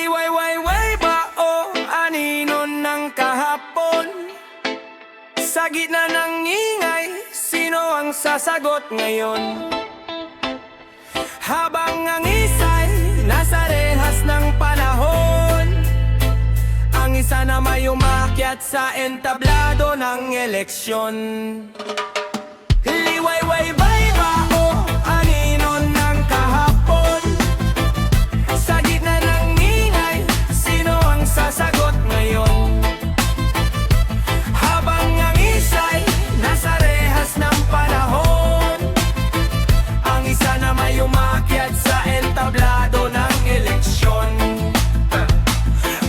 Liwayway ba o anino ng kahapon? Sa gitna ng ingay, sino ang sasagot ngayon? Habang ang isa'y nasa rehas ng panahon, ang isa na may umakyat sa entablado ng eleksyon. Liwayway ba o anino ng kahapon? Sa gitna ng ingay, sino ang sasagot ngayon? Habang ang isa'y nasa rehas ng panahon, ang isa na may umakyat sa entablado ng eleksyon.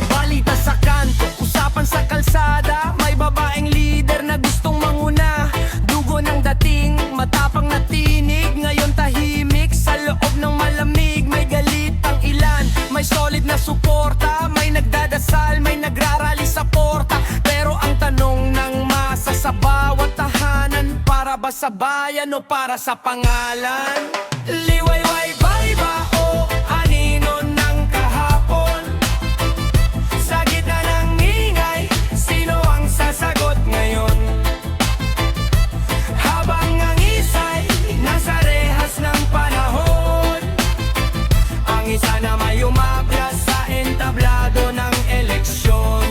Balita sa kanto, usapan sa kalsada, may babaeng leader na gustong manguna. Dugo ng dating, matapang na tinig, ngayon tahimik sa loob ng malamig. May galit ang ilan, may solid na suporta, may nagdadasal, may nagrarally sa porta. Pero ang tanong ng masa sa bawat tahanan, para ba sa bayan o para sa pangalan? Liwayway ba o anino ng kahapon? Sa gitna ng ingay, sino ang sasagot ngayon? Habang ang isa'y nasa rehas ng panahon, ang isa na may umakyat sa entablado ng eleksyon.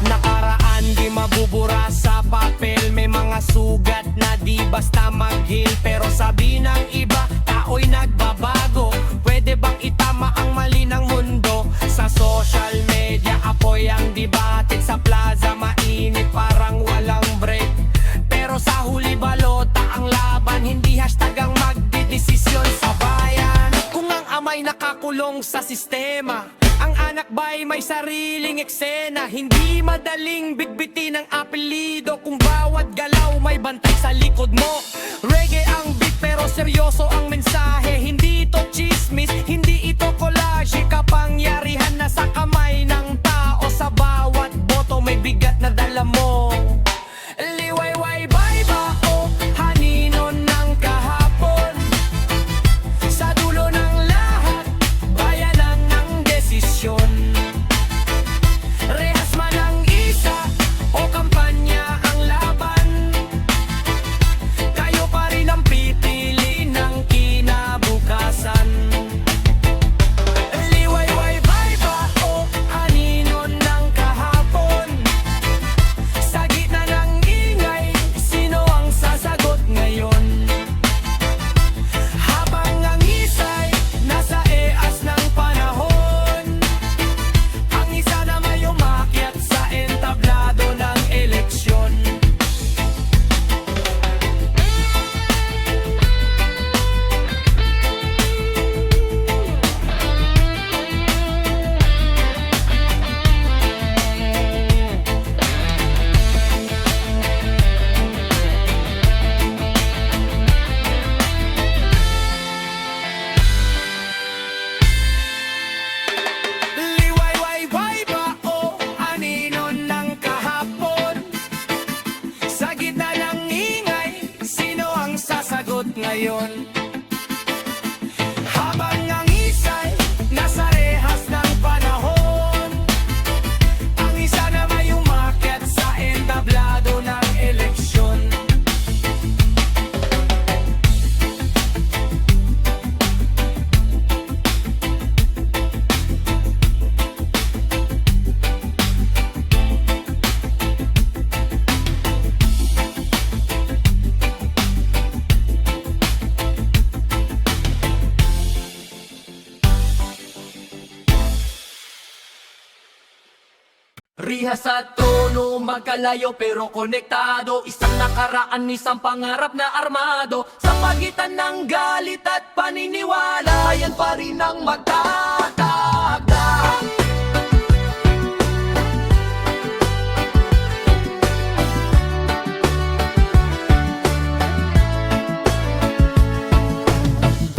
Nakaraan di mabubura sa papel, may mga sugat na di basta maghil. Pero sabi ng iba, tao'y nagbabago. Pwede bang itama ang mali ng mundo? Sa social media, apoy ang debate. Sa plaza, mainit parang walang break. Pero sa huli balota ang laban, hindi hashtag ang magdidesisyon sa bayan. Kung ang amay nakakulong sa sistema, ang anak ba'y may sariling eksena. Hindi madaling bitbitin ang apelido, kung bawat galaw may bantay sa likod mo. Reggae ang beat pero seryoso ang mensahe. Hindi ito chismis, hindi ito collage. Kapangyarihan na sa kamay ng tao, sa bawat boto may bigat na dala mo. Liwayway ba o anino ng kahapon? Sa dulo ng lahat, bayanan ng desisyon. Rehas man ang isa o kampanya ang laban, kayo pa rin ang pipili ng kinabukasan. Liwayway ba o anino ng kahapon? Sa gitna ng ingay, sino ang sasagot ngayon? Habang ang isa'y nasa eas ng panahon, ang isa na may umakyat sa entablado ng eleksyon. Liwayway ba o anino ng kahapon? Sa gitna ng ingay, sino ang sasagot ngayon? Habang ang isa'y nasa rehas ng panahon, ang isa na may umakyat sa entablado ng eleksyon. Rihas at tono, magkalayo pero konektado. Isang nakaraan, isang pangarap na armado. Sa pagitan ng galit at paniniwala, yan pa rin ang magtatagda.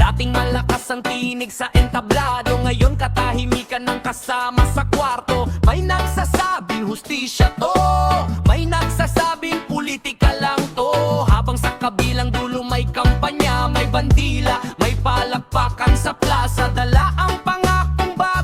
Dating malakas ang tinig sa entablado, ngayon katahimikan ng kasama sa kwarto. May nagsasabing hustisya to, may nagsasabing politika lang to. Habang sa kabilang dulo may kampanya, may bandila, may palakpakan sa plaza. Dala ang pangakong bago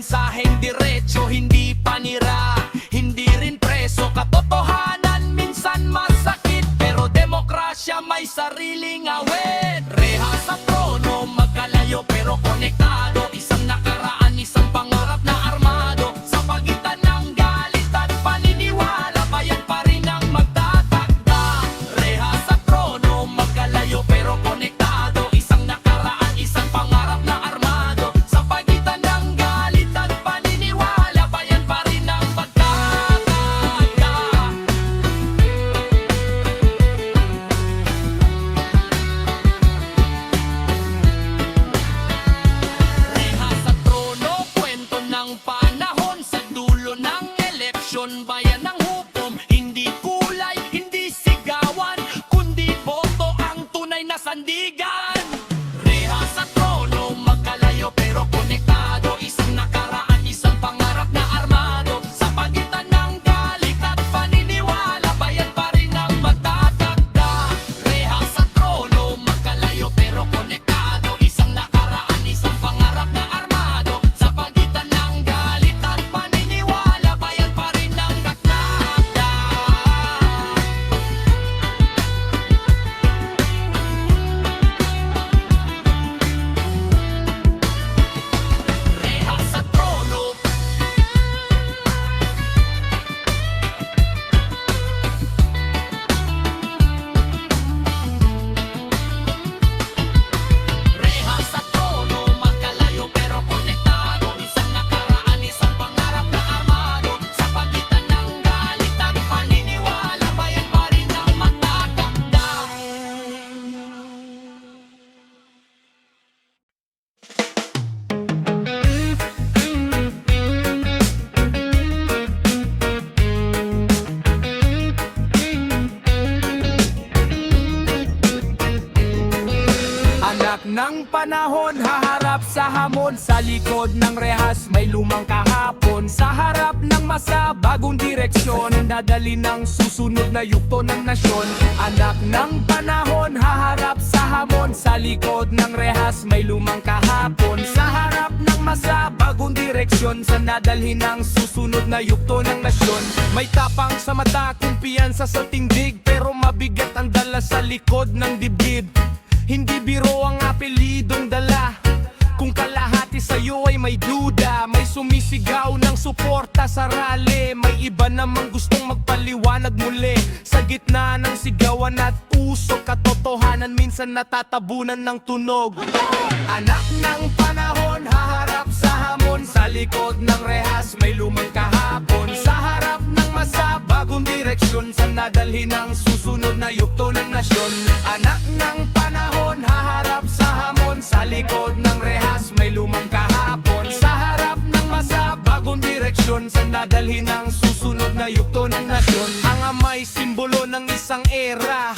mensaheng diretso, hindi panira, hindi rin preso. Katotohanan minsan masakit, pero demokrasya may sariling awit. Rehas sa trono, magkalayo pero konektado. Isang nakaraan, isang pangarap na armado. Sa pagitan ng galit at paniniwala, bayan pa rin ang magtatakda. Rehas sa trono, magkalayo pero konektado. Isang nakaraan, isang pangarap na armado. Sa pagitan ng galit at paniniwala, bayan pa rin ang magtatakda. Rehas sa trono, kwento ng panahon. Sa dulo ng eleksyon, bayan ng hukom. Hindi kulay, hindi sigawan, kundi boto ang tunay na sandigan. Rehas sa trono, magkalayo pero konektado. Isang nakaraan, isang pangarap na armado. Sa pagitan ng galit at paniniwala, bayan pa rin ang magtatakda. Rehas sa trono, magkalayo pero konektado. Isang nakaraan, isang pangarap na armado. Sa pagitan ng galit at paniniwala, bayan pa rin ang magtatakda. Rehas sa trono, rehas sa trono, magkalayo pero konektado. Isang nakaraan, isang pangarap na armado. Sa pagitan ng galit at paniniwala, bayan pa rin ang magtatakda. Anak ng panahon, haharap sa hamon. Sa likod ng rehas, may lumang kahapon. Sa harap ng masa, bagong direksyon. Dadali ng susunod na yugto ng nasyon. Anak ng panahon, haharap sa hamon. Sa likod ng rehas, may lumang kahapon. Sa harap ng masa, bagong direksyon. Sa nadalhin ng susunod na yugto ng nasyon. May tapang sa mata, kumpiyansa sa tindig, pero mabigat ang dala sa likod ng dibdib. Hindi biro ang apelidong dala. Kung kalahati sa'yo ay may duda, may sumisigaw ng suporta sa rally. May iba namang gustong magpaliwanag muli. Sa gitna ng sigawan at usok, katotohanan minsan natatabunan ng tunog. Anak ng panahon, haharap sa hamon. Sa likod ng rehas, may lumang kahapon. Sa harap ng masa, bagong direksyon. Sa nadalhin ng susunod na yugto ng nasyon. Anak ng panahon, haharap sa hamon. Sa likod ng rehas, may lumang kahapon. Sa harap ng masa, bagong direksyon. Sa nadalhin ng susunod na yugto ng nasyon. Ang amay, simbolo ng isang era.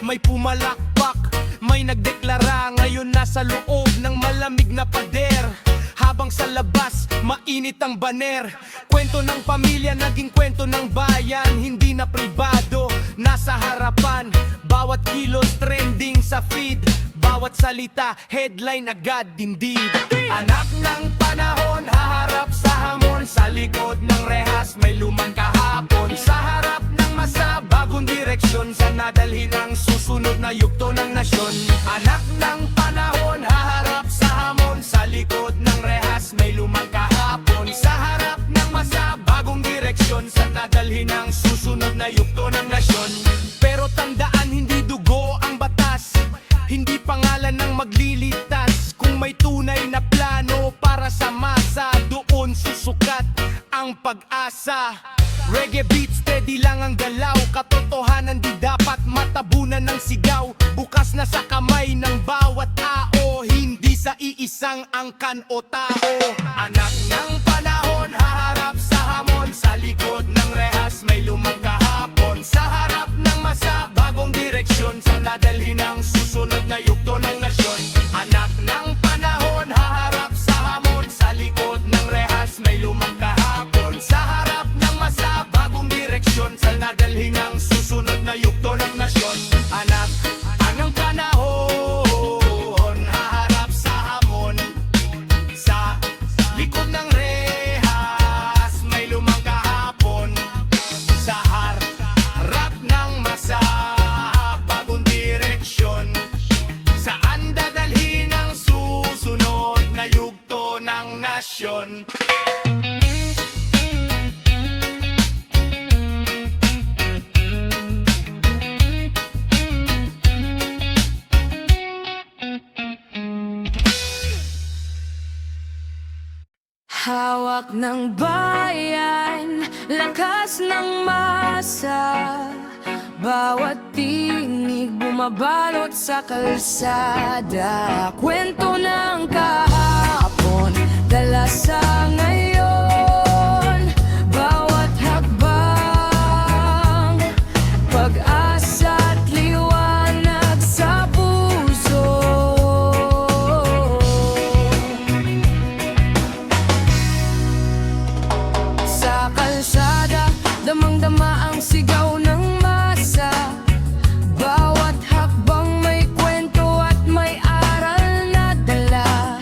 May pumalakpak, may nagdeklara. Ngayon nasa loob ng malamig na pader. Habang sa labas, mainit ang baner. Kwento ng pamilya, naging kwento ng bayan. Hindi na pribado, nasa harapan. Bawat kilos trending sa feed. Bawat salita, headline agad dindid. Anak ng panahon, haharap sa hamon. Sa likod ng rehas, may lumang kahapon. Sa harap ng masa, bagong direksyon. Sa nadalhin ng susunod na yugto ng nasyon. Anak ng panahon, haharap sa hamon. Sa likod ng rehas, may lumang kahapon. Sa harap ng masa, bagong direksyon. Sa nadalhin ng susunod na yugto ng nasyon. Pero tandaan, hindi dugo ang batas. Hindi pangalan ng maglilitas. Kung may tunay na plano para sa masa, doon susukat ang pag-asa. Reggae beat, steady lang ang galaw. Katotohanan di dapat matabunan ng sigaw. Bukas na sa kamay ng bawat tao, hindi sa iisang angkan o tao. Anak ng panahon, haharap sa hamon. Sa likod ng rehas, may lumang kahapon. Sa harap ng masa, bagong direksyon. Sa nadalhin ng susunod na yugto ng nasyon. Anak ng panahon, haharap sa hamon. Sa likod ng rehas, may lumang kahapon. Sa harap ng masa, bagong direksyon. Sa nadalhin ng susunod na yugto ng nasyon. Anak ng panahon, haharap sa hamon. Sa likod ng rehas, Hawak ng bayan, lakas ng masa. Bawat tinig bumabalot sa kalsada. Kwento ng kahapon, dala sa ngayon. Bawat hakbang, pag-asa at liwanag sa puso. Sa kalsada, damang-dama ang sigaw ng masa. Bawat hakbang may kwento at may aral na dala.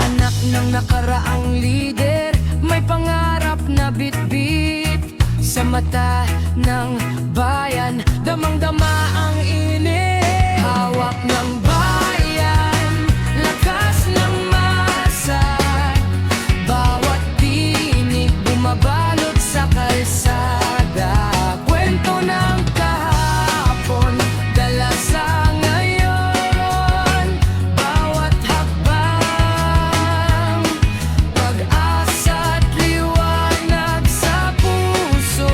Anak ng nakaraang lider, may pangarap na bitbit. Sa mata ng bayan, damang-dama ang init. Hawak ng bayan, lakas ng masa. Bawat tinig bumabalot sa kalsada. Kwento ng kahapon, dala sa ngayon. Bawat hakbang, pag-asa at liwanag sa puso.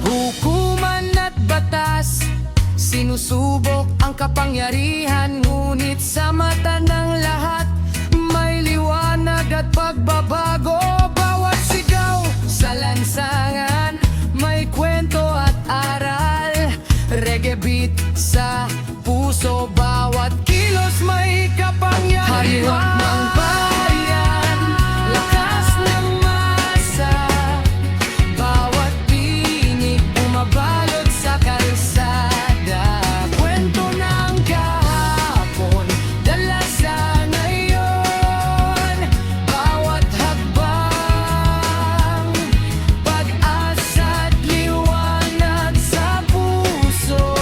Hukuman at batas, sinusubok ang kapangyarihan. Ngunit sa mata ng lahat, may liwanag at pagbabago. Bawat sigaw sa lansangan, may kwento at aral. Reggae beat sa puso, bawat kilos may kapangyarihan. Hawak ng bayan, lakas ng masa. Bawat tinig bumabalot sa kalsada. Kwento ng kahapon, dala sa ngayon. Bawat hakbang, pag-asa at liwanag sa puso.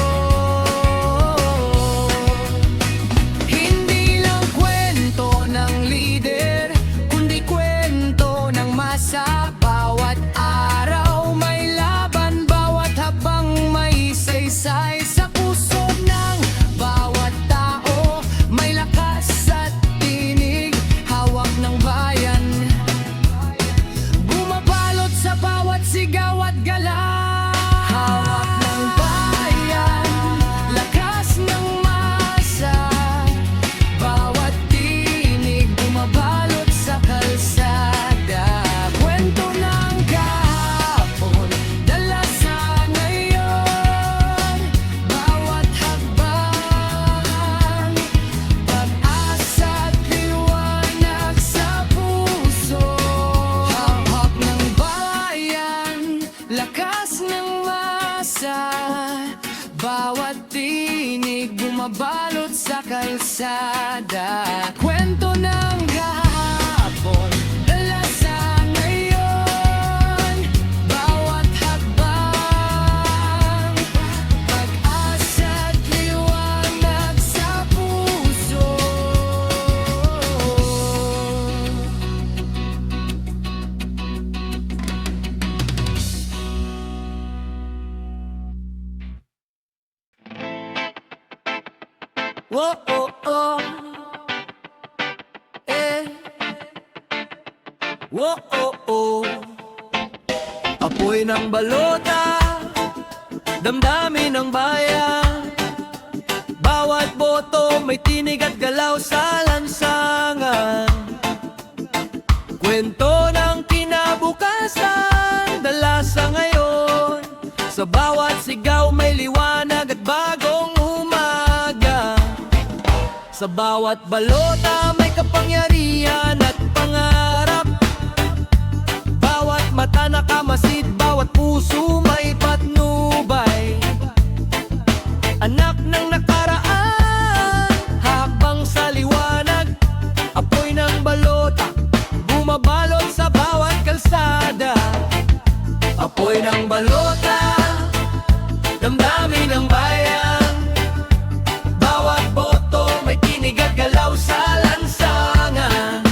Hindi lang kwento ng lider, kundi kwento ng masa. Bawat araw may laban, bawat habang may saysay. Sa puso ng bawat tao, may lakas at tinig. Hawak ng bayan, bumabalot sa bawat sigaw at galaw. Hawak ng bayan, lakas ng masa. Bawat tinig bumabalot sa kalsada. Kwento ng kahapon, dala sa ngayon. Bawat hakbang, pag-asa at liwanag sa puso. Hawak ng bayan, lakas ng masa. Bawat tinig bumabalot sa kalsada. Kwento ng kahapon, dala sa ngayon. Bawat hakbang, pag-asa at liwanag sa puso. Whoa, oh, oh. Eh. Whoa, oh, oh. Apoy ng balota, damdamin ng bayan. Bawat boto may tinig at galaw sa lansangan. Kwento ng kinabukasan, dala sa ngayon. Sa bawat sigaw may liwanag at bagong umaga. Sa bawat balota may kapangyarihan at pangarap. Bawat mata nakamasid, bawat puso may patnubay. Anak ng nakaraan, habang sa liwanag. Apoy ng balota, bumabalot sa bawat kalsada. Apoy ng balota, damdamin ng bayan. Bawat boto may tinig at galaw sa lansangan.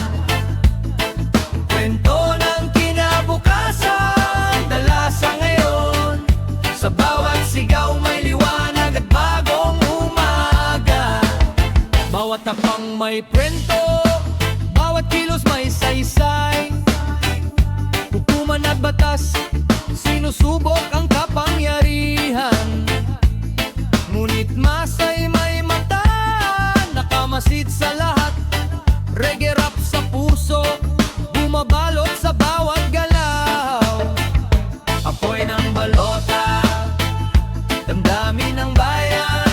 may kwento, bawat kilos may saysay. Hukuman at batas, sinusubok ang kapangyarihan. Ngunit masay may mata, nakamasid sa lahat. Reggae rap sa puso, bumabalot sa bawat galaw. Apoy ng balota, damdamin ng bayan.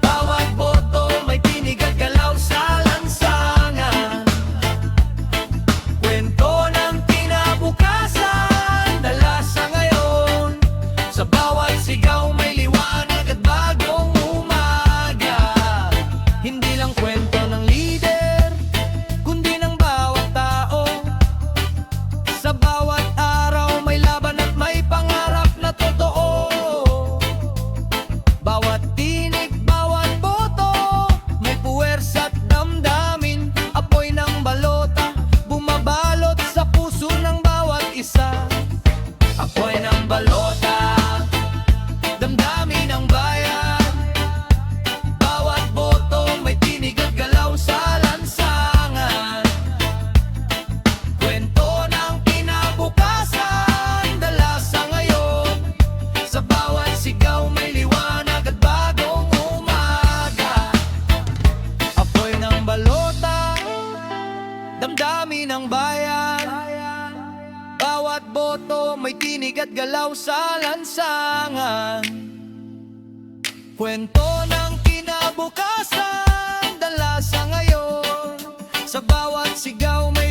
Bawat boto may tinig at galaw sa lansangan. Kwento ng kinabukasan, dala sa ngayon. Sa bawat sigaw may liwanag at bagong umaga. Hindi lang kwento ng leader, kundi ng bawat tao. Sa bawat araw may laban at may pangarap na totoo. Bawat tinig, bawat boto, may puwersa at damdamin. Apoy ng balota, bumabalot sa puso ng bawat isa. Apoy ng balota, damdamin ng bayan. Bawat boto, may tinig at galaw sa lansangan. Kwento ng kinabukasan, dala sa ngayon. Sa bawat sigaw may liwanag at bagong umaga. Apoy ng balota, damdamin ng bayan. Bawat boto may tinig at galaw sa lansangan. Kwento ng kinabukasan, dala sa ngayon. Sa bawat sigaw may